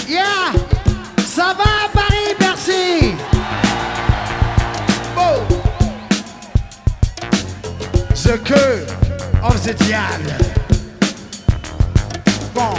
Yeah, ça va à Paris, Bercy. Oh. The Cœur of the Diable. Bon.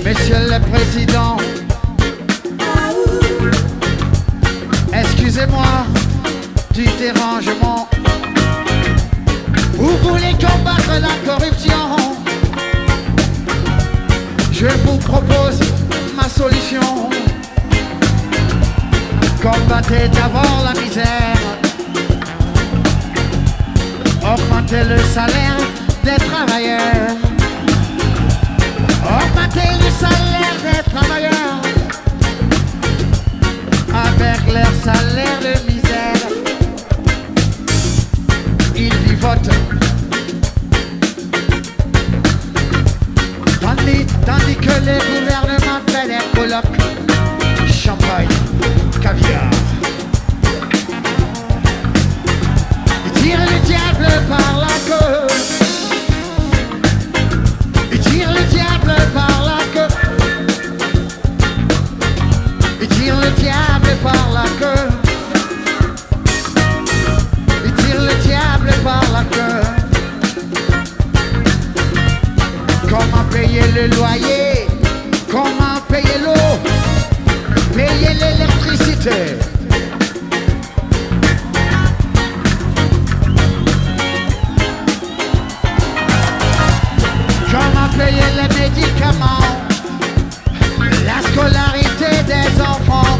Monsieur le Président, excusez-moi du dérangement. Vous voulez combattre la corruption? Je vous propose ma solution. Combattez d'abord la misère. Augmentez le salaire des travailleurs. Augmentez le salaire des travailleurs. Avec leur salaire de misère, ils vivotent. Tandis que le gouvernement fait des colloques. Champagne, caviar. Il tire le diable par la queue. Il tire le diable par la queue. Il tire le diable par la queue. Il tire le diable par la queue. Comment payer le loyer? Comment payer l'eau? Payer l'électricité? Comment payer les médicaments? La scolarité des enfants?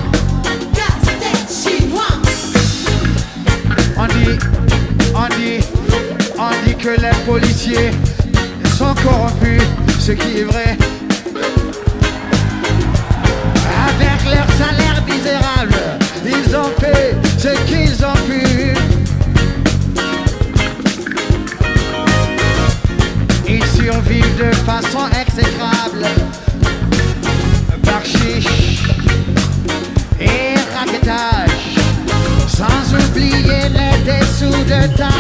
On dit que les policiers sont corrompus, ce qui est vrai. Avec leur salaire misérable, ils ont fait ce qu'ils ont pu. Ils survivent de façon exécrable. Barchiche et raquettage, sans oublier les dessous de table.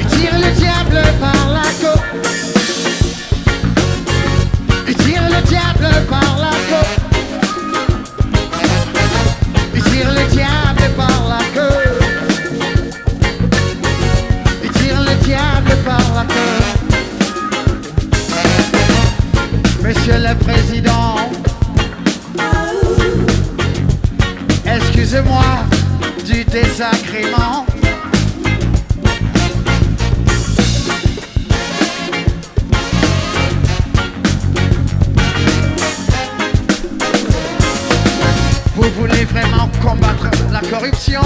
Ils tirent le diable par la queue. Ils tirent le diable par la queue. Ils tirent le diable par la queue. Ils tirent le diable par la queue. Monsieur le Président, excusez-moi du désagrément. Vous voulez vraiment combattre la corruption?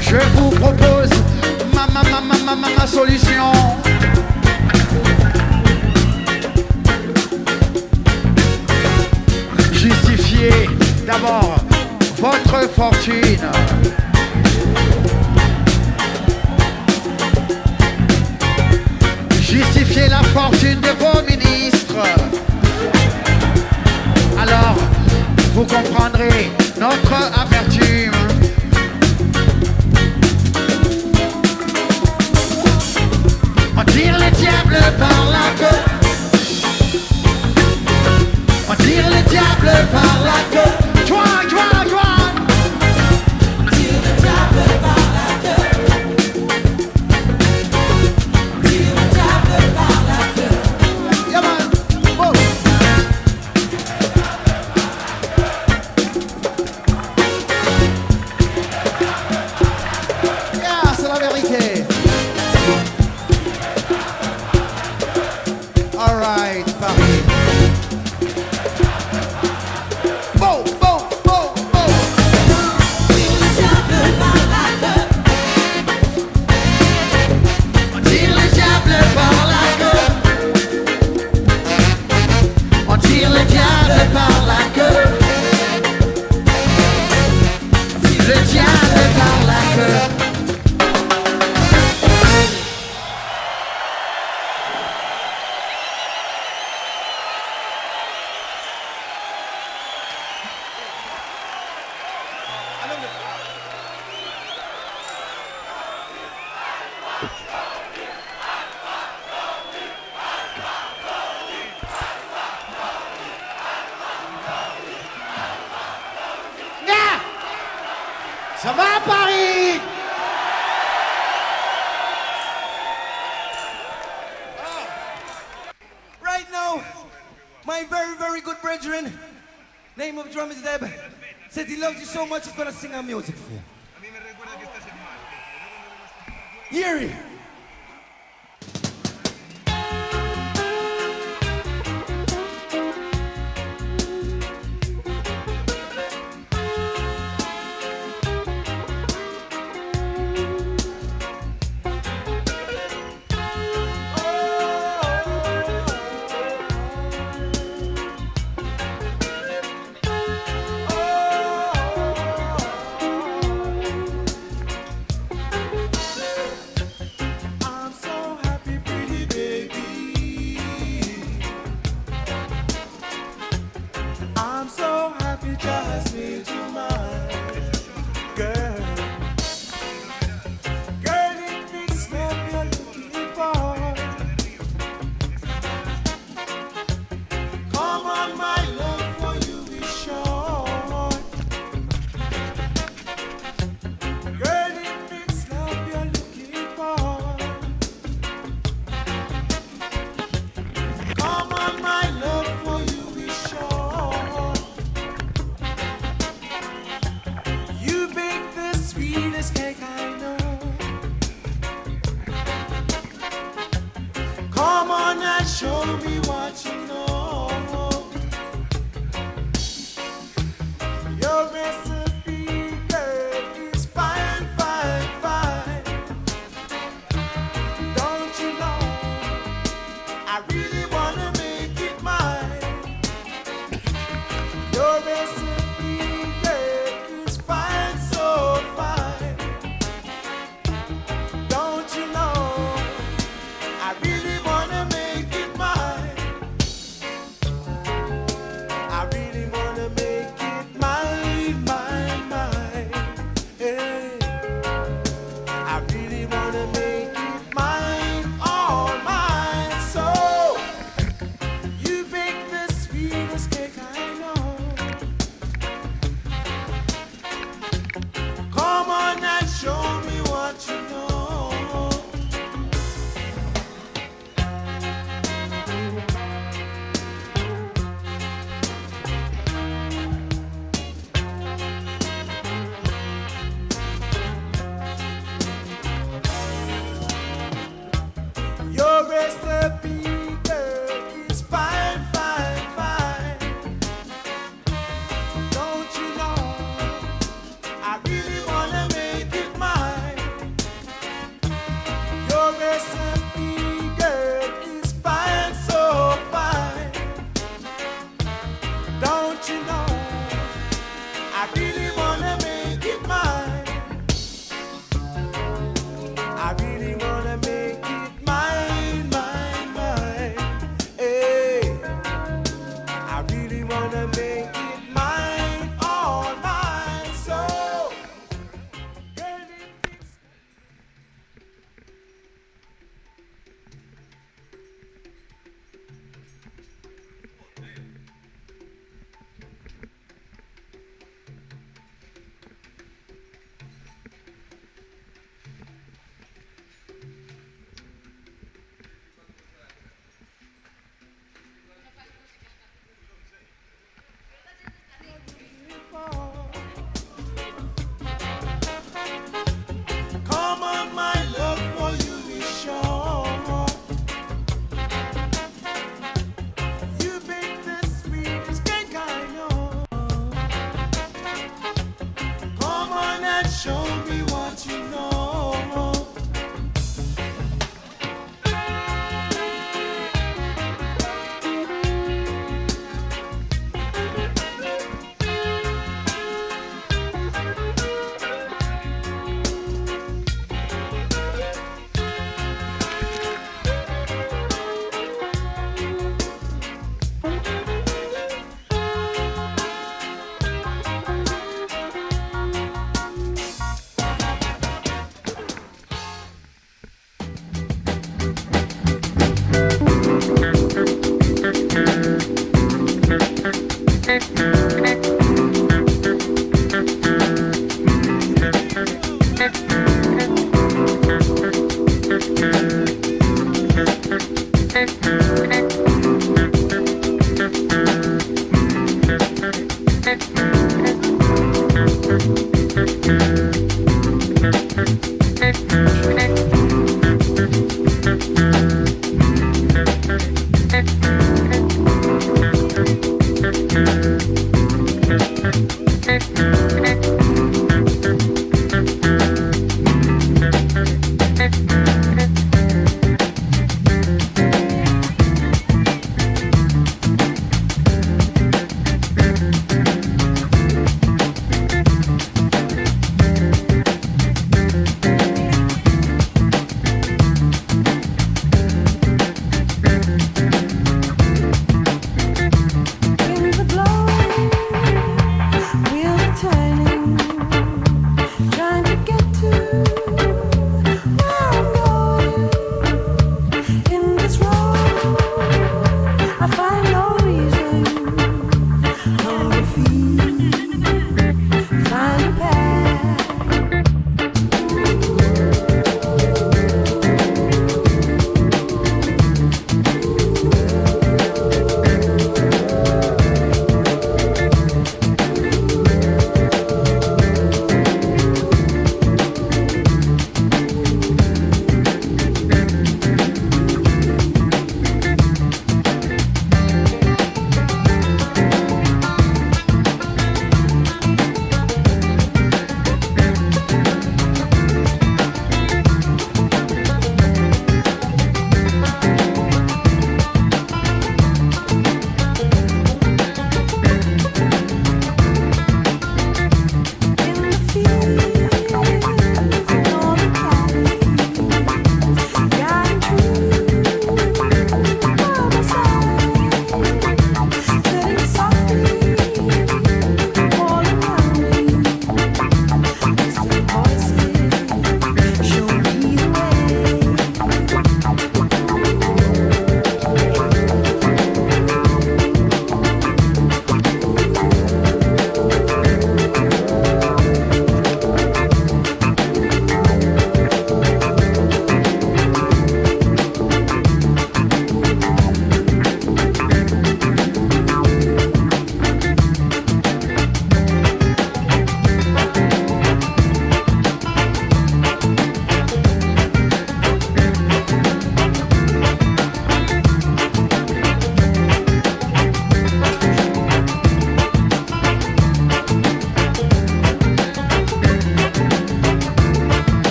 Je vous propose ma solution. Justifiez d'abord votre fortune. Justifiez la fortune de vos ministres. Alors, vous comprendrez notre amertume. Name of drum is Deb. Says he loves you so much he's gonna sing our music for you. Yuri.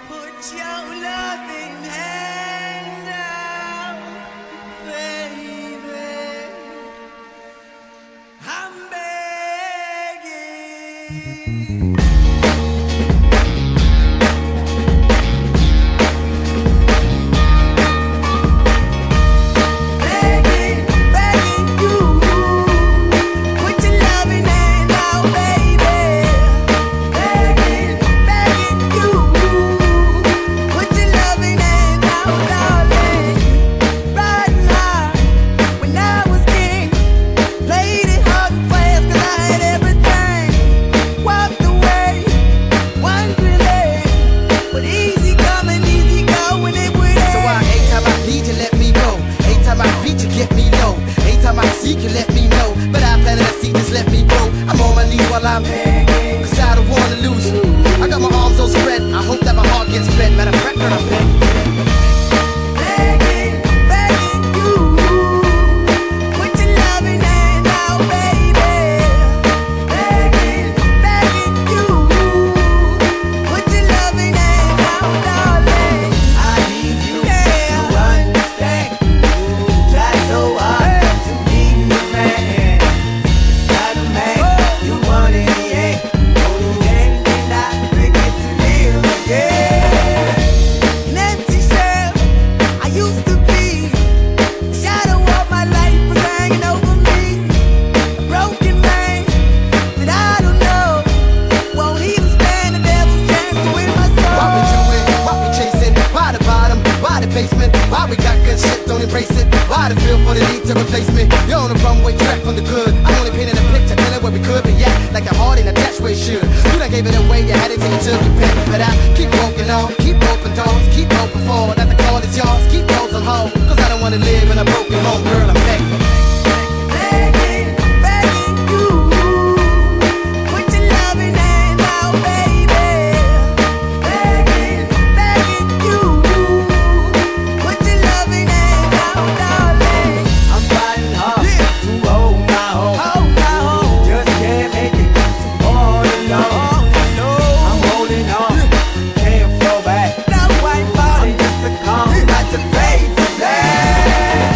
Put your loving hand out, baby. I'm begging. Begging, begging you. Put your loving hand out, baby. Begging, begging you. Put your loving hand out, darling. Right now, when I was king, played it hard and fast 'cause I had everything. Walked away, wondering, but easy coming, easy going, it would So why anytime I need you, let me go. Anytime I beat you, get me low. Anytime I seek you, let me know. But I planted a seed, just let me go. I'm on my knees while I'm begging, 'cause I don't wanna lose you. I got my arms so spread, I hope that my heart gets fed. Matter of fact, girl, I'm begging. begging, begging you. Put your loving hand out, baby. Begging, begging you. Put your loving hand out, darling. I need you to understand. Try so hard to be the man. Not a man you want in the end. Only then can I begin to live again. An empty shell I used to be. The shadow of my life was hanging over me. A broken man that I don't know. Won't even stand the devil's chance to win my soul. Why we doing? Why we chasing? Why the bottom? Why the basement? Why we got good shit, don't embrace it? Why the feel for the need to replace me? You're on the runway track from the good. I'm only painting a picture, telling where we could be at. Like a heart in a dash where it should. You done gave it away, you had it till you took your pick. But I keep walking on, keep open doors, keep open forward. That the call is yours, keep those on hold. 'Cause I don't wanna live in a broken home, girl, I'm begging. Begging, begging you. Put your loving hand out, baby. Begging, begging you. Put your loving hand out, darling. I'm fighting hard to hold my own. Just can't make it all alone. I'm holding on, can't fall back. No white body, just a calm. Got to face that.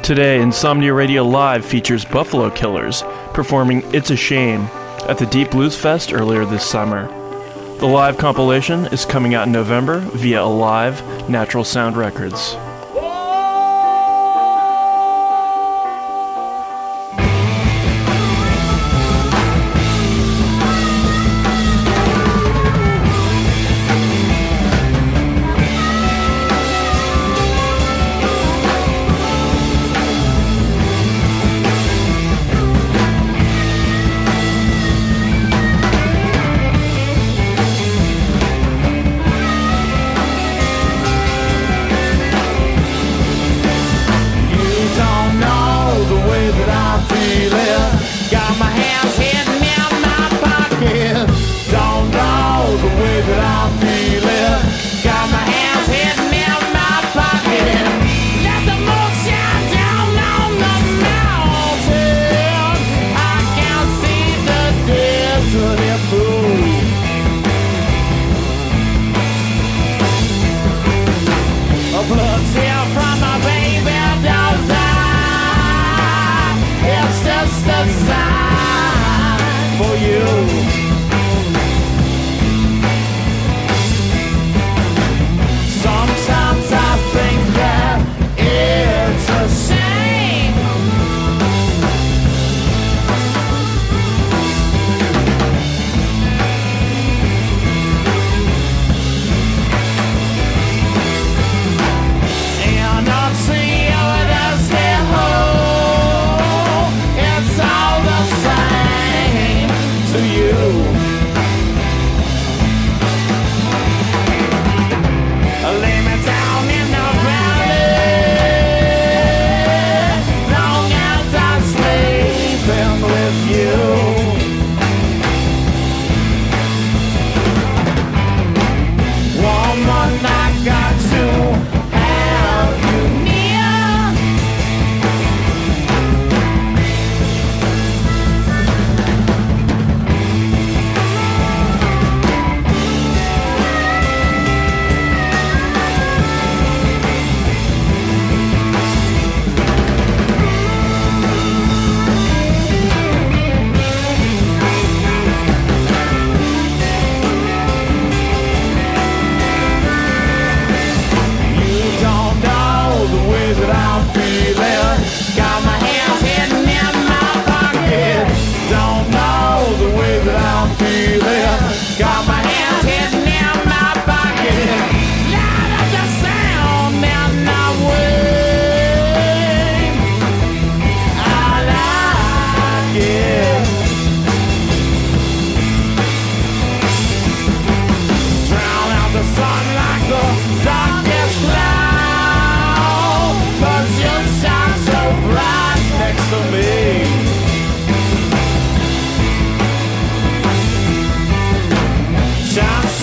Today, Insomnia Radio Live features Buffalo Killers performing It's a Shame at the Deep Blues Fest earlier this summer. The live compilation is coming out in November via Alive Natural Sound Records.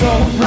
So